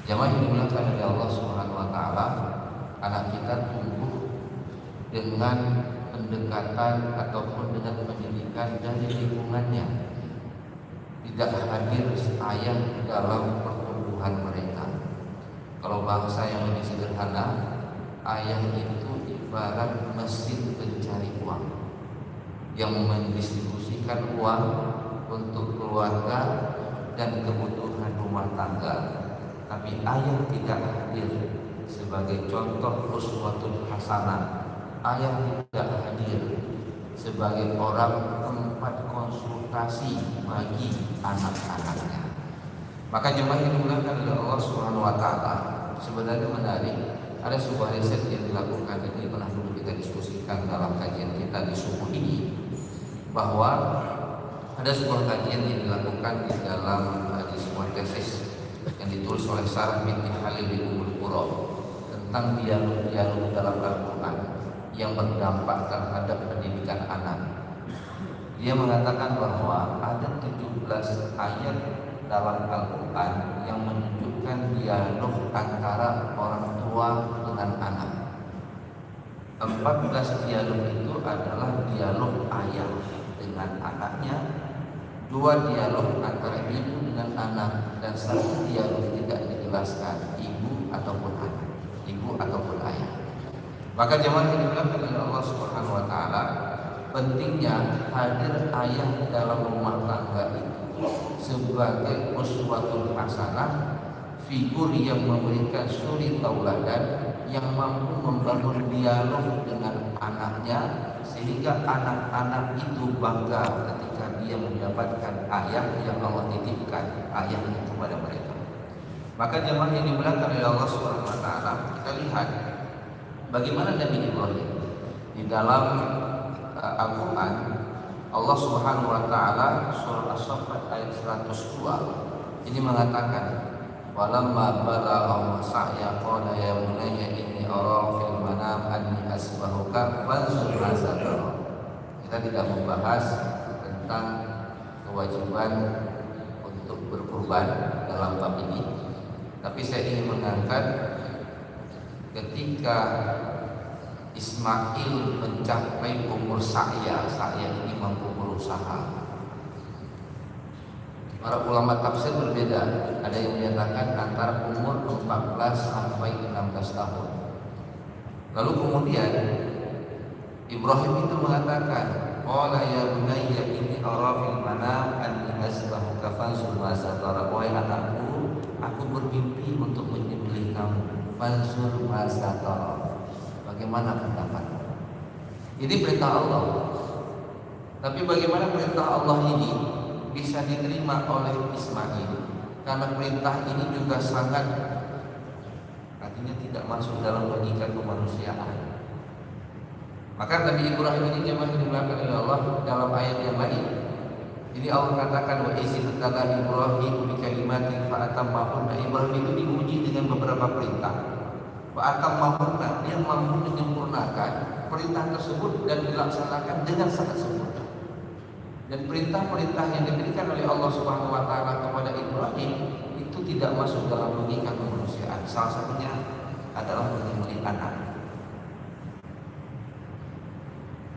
Jamaah yang dimuliakan oleh Allah Subhanahu wa taala, anak kita tumbuh dengan pendekatan ataupun dengan pendidikan dari lingkungannya. Tidak hadir ayah dalam pertumbuhan mereka. Kalau bahasa yang lebih sederhana, ayah itu ibarat mesin pencari uang yang mendistribusikan uang untuk keluarga dan kebutuhan rumah tangga. Tapi ayah tidak hadir sebagai contoh uswatun hasanah. Ayah tidak hadir sebagai orang tempat konsultasi bagi anak-anaknya. Maka jemaah yang dimuliakan oleh Allah Subhanahu wa taala, sebenarnya menarik. Ada sebuah riset yang dilakukan, ini pernah dulu kita diskusikan dalam kajian kita di subuh ini, bahwa ada sebuah kajian yang dilakukan di dalam di sebuah tesis yang ditulis oleh Sarah binti Khalil bin Ummul Qura tentang dialog-dialog dalam Al-Quran yang berdampak terhadap pendidikan anak. Dia mengatakan bahwa ada 17 ayat dalam Al-Quran yang menunjukkan dialog antara orang tua dengan anak. 14 dialog itu adalah dialog ayah dengan anaknya, 2 dialog antara ibu dengan anak, dan 1 dialog tidak dijelaskan ibu ataupun anak, ibu ataupun ayah. Maka jemaah yang dimuliakan oleh Allah Subhanahu wa taala, pentingnya hadir ayah dalam rumah tangga itu sebagai uswatun hasanah, figur yang memberikan suri tauladan, yang mampu membangun dialog dengan anaknya sehingga anak-anak itu bangga ketika dia mendapatkan ayah yang Allah titipkan ayahnya kepada mereka. Maka jemaah yang dimuliakan oleh Allah Subhanahu wa taala, kita lihat bagaimana Nabi Ibrahim di dalam Al-Quran. Allah Subhanahu wa taala surah As-Saffat ayat 102 ini mengatakan, walamma balagha sa'ya qala ya bunayya inni ara fil manam anni asbahuka fanzur ma tara. Kita tidak membahas tentang kewajiban untuk berkurban dalam bab ini, tapi saya ingin mengangkat ketika Ismail mencapai umur Sa'ya ini mampu berusaha. Para ulama tafsir berbeda. Ada yang menyatakan antara umur 14 sampai 16 tahun. Lalu kemudian Ibrahim itu mengatakan, qala ya bunayya inni ara fil manam anni asbahuka fanzur ma tara. Wahai anakku, aku bermimpi untuk menyembelih kamu. Fanzur ma tara. Bagaimana pendapat? Ini perintah Allah. Tapi bagaimana perintah Allah ini bisa diterima oleh Ismail? Karena perintah ini juga sangat, artinya tidak masuk dalam logika kemanusiaan. Maka Nabi Ibrahim ini jemaah dimuliakan oleh Allah dalam ayat yang lain. Ini Allah katakan, wa izibtala Ibrahim bi kalimatin fa atammahunna. Ibrahim itu diuji dengan beberapa perintah. Wa atammahunna, dia mampu menyempurnakan perintah tersebut dan dilaksanakan dengan sangat sempurna. Dan perintah-perintah yang diberikan oleh Allah Subhanahu wa taala kepada Ibrahim itu tidak masuk dalam logika kemanusiaan. Salah satunya adalah menyembelih anak.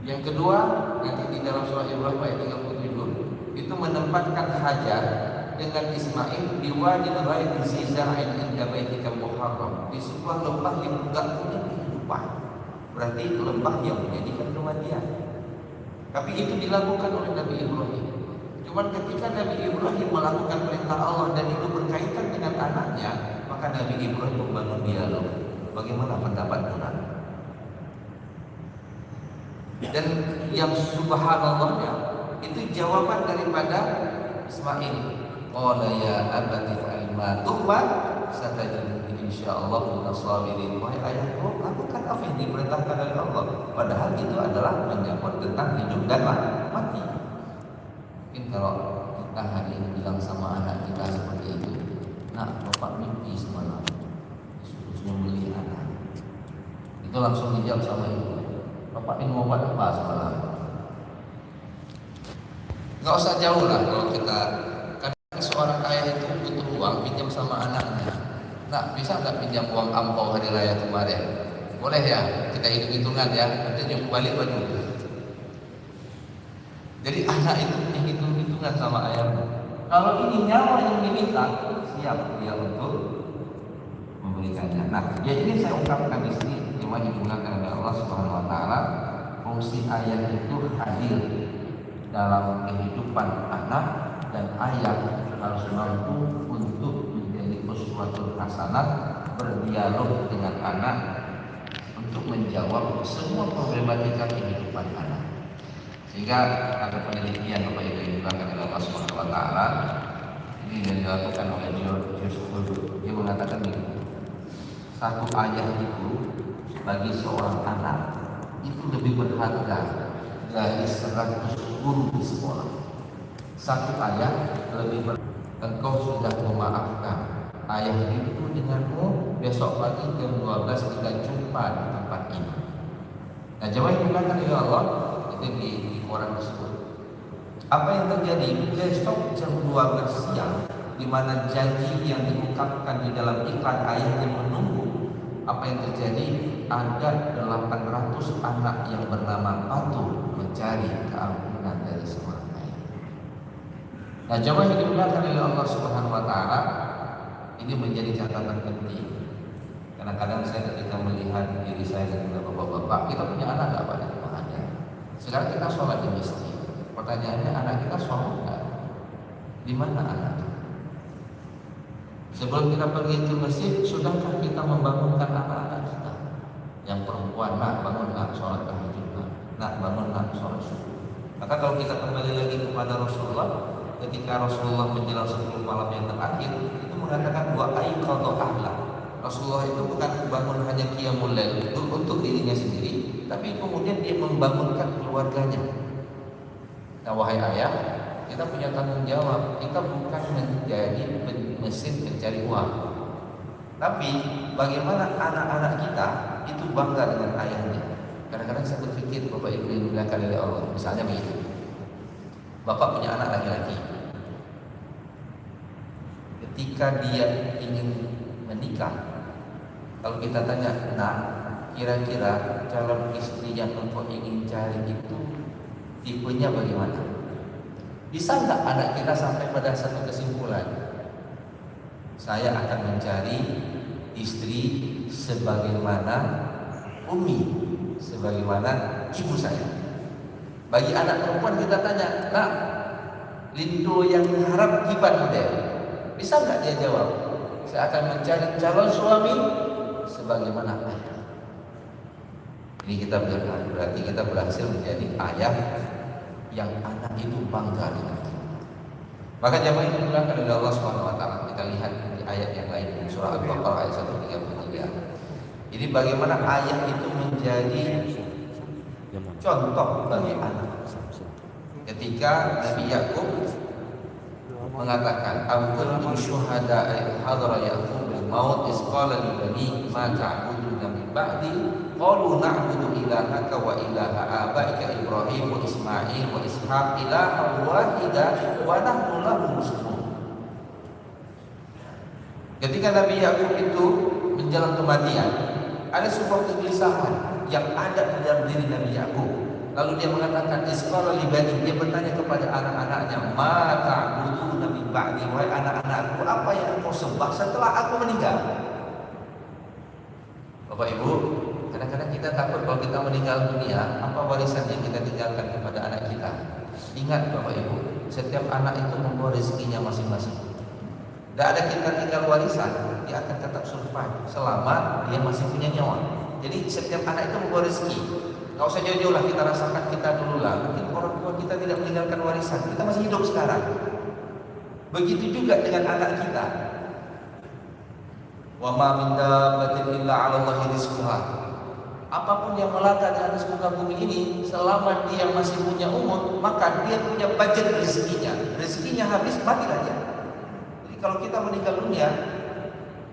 Yang kedua, nanti di dalam surah Ibrahim ayat 37 itu menempatkan Hajar dengan Ismail di wadi ghairi zi zar'in inda baitikal muharram, di sebuah lembah yang enggak punya kehidupan. Berarti itu lembah yang menjadikan kematian. Tapi itu dilakukan oleh Nabi Ibrahim. Cuman ketika Nabi Ibrahim melakukan perintah Allah dan itu berkaitan dengan anaknya, maka Nabi Ibrahim membangun dialog. Bagaimana pendapat Tuhan? Dan yang subhanallahnya itu jawaban daripada Ismail. Qala ya abati fa'al ma tu'mar satajiduni insyaallah minas sabirin. Wahai ayahku, lakukan apa yang diperintahkan oleh Allah. Padahal itu adalah menyangkut tentang hidup dan mati. Mungkin kalau kita hari ini bilang sama anak kita seperti itu, nak, bapak mimpi semalam disuruh nyembelih anak, itu langsung dijawab sama ibu, bapak ini mau buat apa semalam? Gak usah jauh lah kalau kita, kadang seorang ayah itu butuh uang pinjam sama anaknya, Nah, bisa nggak pinjam uang ampau hari raya kemarin? Boleh ya, kita hitung-hitungan ya, nanti nyuruh balik baju. Jadi anak itu punya hitung-hitungan sama ayahnya. Kalau ini nyawa yang diminta, siap dia untuk memberikannya. Nah, ya ini saya ungkapkan di sini, cuma digunakan oleh Allah Subhanahu Wa Taala. Fungsi ayah itu hadir dalam kehidupan anak, dan ayah harus mampu untuk menjadi uswatul hasanah, berdialog dengan anak untuk menjawab semua problematika kehidupan anak. Sehingga ada penelitian Bapak Ibu yang dilakukan oleh Allah Subhanahu Wa Taala, ini yang dilakukan oleh George Hudu. Dia mengatakan begini, satu ayah itu bagi seorang anak itu lebih berharga dari 100 guru di sekolah. Satu ayah lebih engkau sudah memaafkan ayah itu denganmu, besok pagi jam 12 kita jumpa di tempat ini. Nah, jawab yang dikatakan oleh Allah itu di orang tersebut. Apa yang terjadi besok jam 12 siang, di mana janji yang diungkapkan di dalam iklan ayah yang menunggu, apa yang terjadi? Ada 800 anak yang bernama Patu mencari keampunan dari seorang ayah. Nah, jawab yang dikatakan oleh Allah Subhanahu Wa Taala ini menjadi catatan penting. Kadang-kadang saya ketika melihat diri saya dan bapak-bapak, kita punya anak nggak pada? Ada. Sekarang kita sholat di masjid. Pertanyaannya, anak kita sholat nggak? Di mana anak? Sebelum kita pergi ke masjid, sudahkah kita membangunkan anak-anak kita? Yang perempuan, nak bangun, nak sholat tahajud, nak bangun, nak sholat subuh. Maka kalau kita kembali lagi kepada Rasulullah, ketika Rasulullah menjelang 10 malam yang terakhir, itu mengatakan wa aiqadha ahla. Rasulullah itu bukan bangun hanya qiyamul lail untuk dirinya sendiri, tapi kemudian dia membangunkan keluarganya. Nah, wahai ayah, kita punya tanggung jawab. Kita bukan menjadi mesin pencari uang, tapi bagaimana anak-anak kita itu bangga dengan ayahnya. Kadang-kadang saya berpikir, Bapak Ibu yang dimuliakan oleh Allah, misalnya begini, bapak punya anak laki-laki. Ketika dia ingin menikah, kalau kita tanya, nah kira-kira calon istri yang engkau ingin cari itu tipenya bagaimana? Bisa nggak anak kita sampai pada satu kesimpulan, saya akan mencari istri sebagaimana Umi, sebagaimana ibu saya. Bagi anak perempuan kita tanya, nak, Lindo yang harap kibat model, bisa nggak dia jawab, saya akan mencari calon suami sebagaimana ayah. Ini kita berarti kita berhasil menjadi ayah yang anak itu bangga dengan kita. Maka jamaah itu dilakukan oleh Allah Subhanahu Wa Taala. Kita lihat di ayat yang lain, surah Al-Baqarah ayat 133. Ini bagaimana ayah itu menjadi contoh bagi anak. Ketika Nabi Yakub mengatakan, "Akuntum syuhada'a hadra Yaqub al-maut iz qala li bani ma ta'buduna min ba'di qalu na'budu ilahaka wa ilaha abaika Ibrahim wa Ismail wa Ishaq ilahan wahida wa nahnu lahu muslimun." Ketika Nabi Yakub itu menjelang kematian, ada sebuah kegelisahan yang ada di dalam diri Nabi Yakub. Lalu dia mengatakan, "Isqala li bani," dia bertanya kepada anak-anaknya, "Ma ta'buduna min ba'di," wahai anak-anakku, apa yang engkau sembah setelah aku meninggal? Bapak Ibu, kadang-kadang kita takut kalau kita meninggal dunia, apa warisan yang kita tinggalkan kepada anak kita? Ingat Bapak Ibu, setiap anak itu membawa rezekinya masing-masing. Tidak ada kita tinggal warisan, dia akan tetap survive selama dia masih punya nyawa. Jadi setiap anak itu membawa rezeki. Gak usah jauh-jauh lah, kita rasakan kita dulu lah. Mungkin orang tua kita tidak meninggalkan warisan, kita masih hidup sekarang. Begitu juga dengan anak kita. Wa ma min dabbatin illa 'ala Allahi rizquha. Apapun yang melangkah di atas muka bumi ini, selama dia masih punya umur, maka dia punya budget rezekinya. Rezekinya habis, matilah dia. Jadi kalau kita meninggal dunia,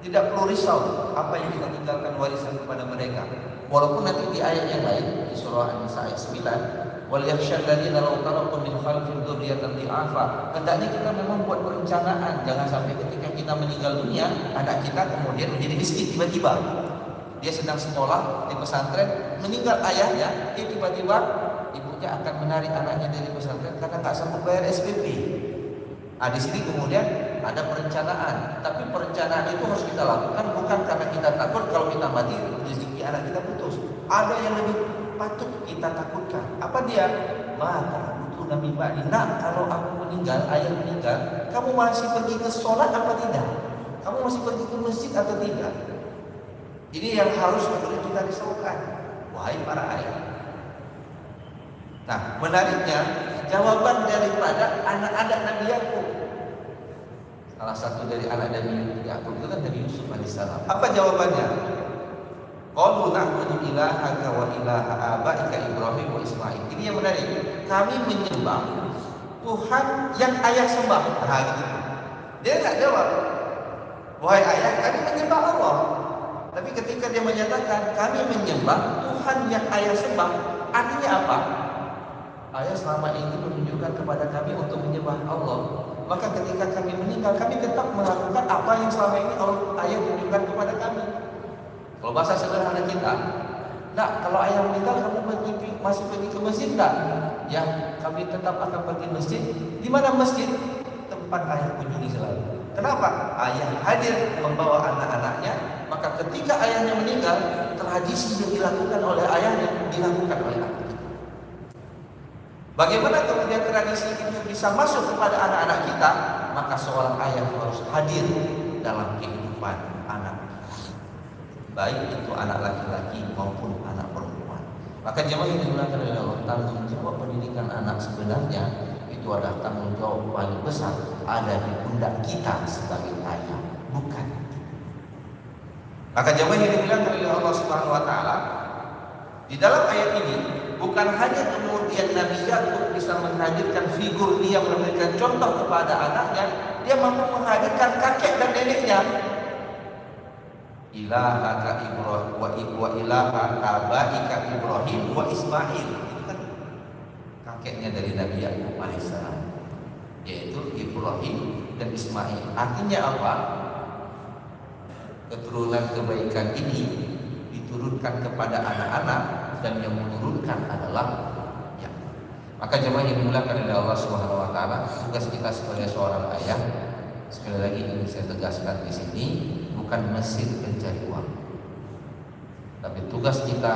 tidak perlu risau apa yang kita tinggalkan warisan kepada mereka. Walaupun nanti di ayat yang lain, di surah An-Nisa ayat 9, Wal yakhshal ladzina law taraku min khalfihim dzurriyyatan dhi'afa. Hendaknya kita memang buat perencanaan, jangan sampai ketika kita meninggal dunia, anak kita kemudian menjadi miskin tiba-tiba. Dia sedang sekolah di pesantren, meninggal ayahnya, dia tiba-tiba ibunya akan menarik anaknya dari pesantren karena nggak sanggup bayar SPP. Nah, di sini kemudian ada perencanaan, tapi perencanaan itu harus kita lakukan bukan karena kita takut kalau kita mati rezeki anak kita putus. Ada yang lebih patut kita takutkan. Apa dia? Maka butuh Nabi Bani. Nak, kalau aku meninggal, ayah meninggal, kamu masih pergi ke sholat apa tidak? Kamu masih pergi ke masjid atau tidak? Ini yang harus kemudian kita risaukan, wahai para ayah. Nah, menariknya jawaban daripada anak-anak Nabi Yakub. Salah satu dari anak Nabi Yakub itu kan Nabi Yusuf alaihissalam. Apa jawabannya? Qalu na'budu ilahaka wa ilaha abaika Ibrahim wa Ismail. Ini yang menarik. Kami menyembah Tuhan yang ayah sembah. Nah, gitu. Dia nggak jawab, wahai ayah, kami menyembah Allah. Tapi ketika dia menyatakan kami menyembah Tuhan yang ayah sembah, artinya apa? Ayah selama ini menunjukkan kepada kami untuk menyembah Allah. Maka ketika kami meninggal, kami tetap melakukan apa yang selama ini ayah tunjukkan kepada kami. Kalau bahasa sederhana kita, nah kalau ayah meninggal kamu masih pergi ke masjid enggak? Ya, kami tetap akan pergi masjid. Di mana masjid? Tempat ayah kunjungi selalu. Kenapa? Ayah hadir membawa anak-anaknya, maka ketika ayahnya meninggal, tradisi yang dilakukan oleh ayahnya dilakukan oleh anak. Bagaimana kemudian tradisi itu bisa masuk kepada anak-anak kita? Maka seorang ayah harus hadir dalam kehidupan anak, baik itu anak laki-laki maupun anak perempuan. Maka jemaah yang dimuliakan oleh Allah, tanggung jawab pendidikan anak sebenarnya itu adalah tanggung jawab paling besar ada di pundak kita sebagai ayah, bukan. Maka jemaah yang dimuliakan oleh Allah Subhanahu wa taala, di dalam ayat ini bukan hanya kemudian Nabi Yakub bisa menghadirkan figur dia memberikan contoh kepada anaknya, dia mampu menghadirkan kakek dan neneknya. Ilahaka Ibrahim wa ilaha abaika Ibrahim wa Ismail. Itu kan kakeknya dari Nabi Yakub alaihissalam, yaitu Ibrahim dan Ismail. Artinya apa? Keturunan kebaikan ini diturunkan kepada anak-anak, dan yang menurunkan adalah ya. Maka jemaah yang dimuliakan oleh Allah Subhanahu wa taala, tugas kita sebagai seorang ayah, sekali lagi ingin saya tegaskan di sini, bukan mesin pencari uang. Tapi tugas kita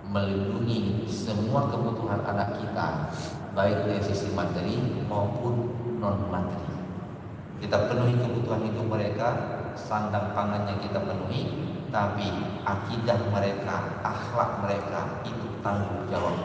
melindungi semua kebutuhan anak kita, baik dari sisi materi maupun non materi. Kita penuhi kebutuhan hidup mereka, sandang pangannya kita penuhi, tapi akidah mereka, akhlak mereka itu tanggung jawab